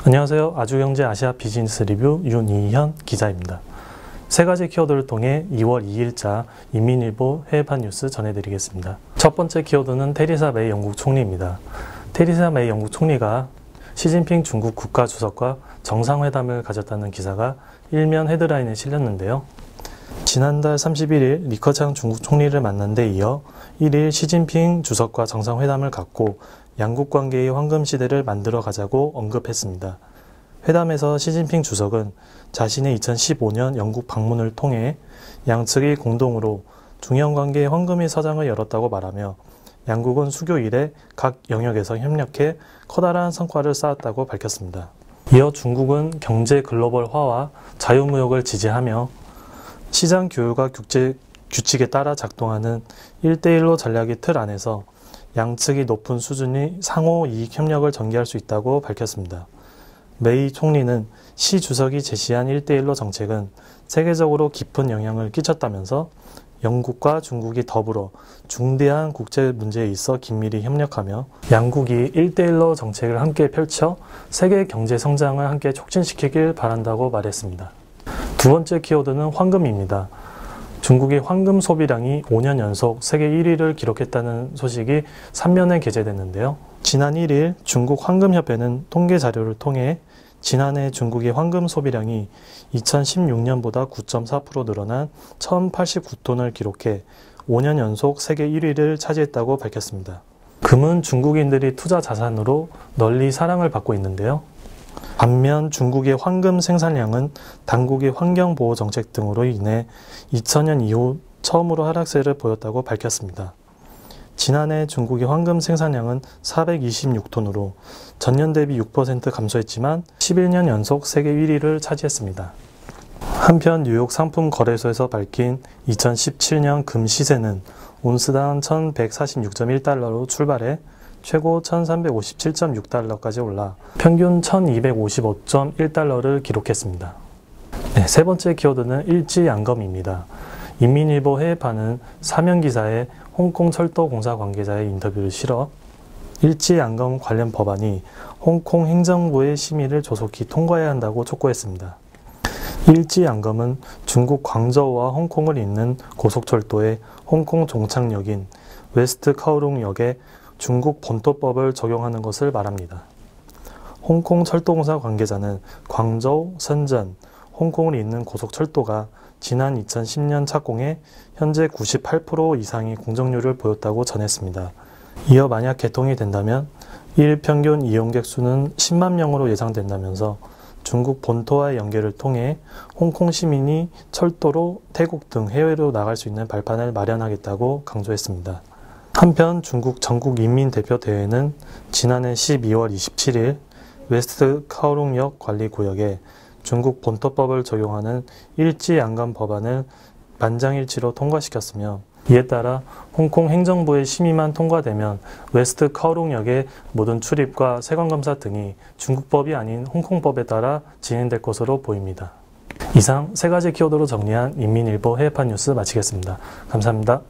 안녕하세요. 아주경제 아시아 비즈니스 리뷰 윤이현 기자입니다. 세 가지 키워드를 통해 2월 2일자 인민일보 해외판 뉴스 전해드리겠습니다. 첫 번째 키워드는 테리사 메이 영국 총리입니다. 테리사 메이 영국 총리가 시진핑 중국 국가주석과 정상회담을 가졌다는 기사가 일면 헤드라인에 실렸는데요. 지난달 31일 리커창 중국 총리를 만난 데 이어 1일 시진핑 주석과 정상회담을 갖고 양국 관계의 황금시대를 만들어 가자고 언급했습니다. 회담에서 시진핑 주석은 자신의 2015년 영국 방문을 통해 양측이 공동으로 중현관계의 황금의 서장을 열었다고 말하며 양국은 수교 이래 각 영역에서 협력해 커다란 성과를 쌓았다고 밝혔습니다. 이어 중국은 경제 글로벌화와 자유무역을 지지하며 시장 규율과 규칙에 따라 작동하는 1대1로 전략의 틀 안에서 양측이 높은 수준의 상호 이익 협력을 전개할 수 있다고 밝혔습니다. 메이 총리는 시 주석이 제시한 1대1로 정책은 세계적으로 깊은 영향을 끼쳤다면서 영국과 중국이 더불어 중대한 국제 문제에 있어 긴밀히 협력하며 양국이 1대1로 정책을 함께 펼쳐 세계 경제 성장을 함께 촉진시키길 바란다고 말했습니다. 두 번째 키워드는 황금입니다. 중국의 황금 소비량이 5년 연속 세계 1위를 기록했다는 소식이 3면에 게재됐는데요. 지난 1일 중국 황금협회는 통계 자료를 통해 지난해 중국의 황금 소비량이 2016년보다 9.4% 늘어난 1089톤을 기록해 5년 연속 세계 1위를 차지했다고 밝혔습니다. 금은 중국인들이 투자 자산으로 널리 사랑을 받고 있는데요. 반면 중국의 황금 생산량은 당국의 환경보호 정책 등으로 인해 2000년 이후 처음으로 하락세를 보였다고 밝혔습니다. 지난해 중국의 황금 생산량은 426톤으로 전년 대비 6% 감소했지만 11년 연속 세계 1위를 차지했습니다. 한편 뉴욕 상품거래소에서 밝힌 2017년 금 시세는 온스당 1146.1달러로 출발해 최고 1357.6달러까지 올라 평균 1255.1달러를 기록했습니다. 세 번째 키워드는 일지양검입니다. 인민일보 해외판은 사면기사에 홍콩철도공사 관계자의 인터뷰를 실어 일지양검 관련 법안이 홍콩 행정부의 심의를 조속히 통과해야 한다고 촉구했습니다. 일지양검은 중국 광저우와 홍콩을 잇는 고속철도의 홍콩 종착역인 웨스트 카오룽역에 중국 본토법을 적용하는 것을 말합니다. 홍콩 철도공사 관계자는 광저우, 선전, 홍콩을 잇는 고속철도가 지난 2010년 착공해 현재 98% 이상의 공정률을 보였다고 전했습니다. 이어 만약 개통이 된다면 일 평균 이용객 수는 10만 명으로 예상된다면서 중국 본토와의 연계를 통해 홍콩 시민이 철도로 태국 등 해외로 나갈 수 있는 발판을 마련하겠다고 강조했습니다. 한편 중국 전국인민대표대회는 지난해 12월 27일 웨스트 카오룽역 관리구역에 중국 본토법을 적용하는 일지양검 법안을 만장일치로 통과시켰으며 이에 따라 홍콩 행정부의 심의만 통과되면 웨스트 카오룽역의 모든 출입과 세관검사 등이 중국법이 아닌 홍콩법에 따라 진행될 것으로 보입니다. 이상 세 가지 키워드로 정리한 인민일보 해외판 뉴스 마치겠습니다. 감사합니다.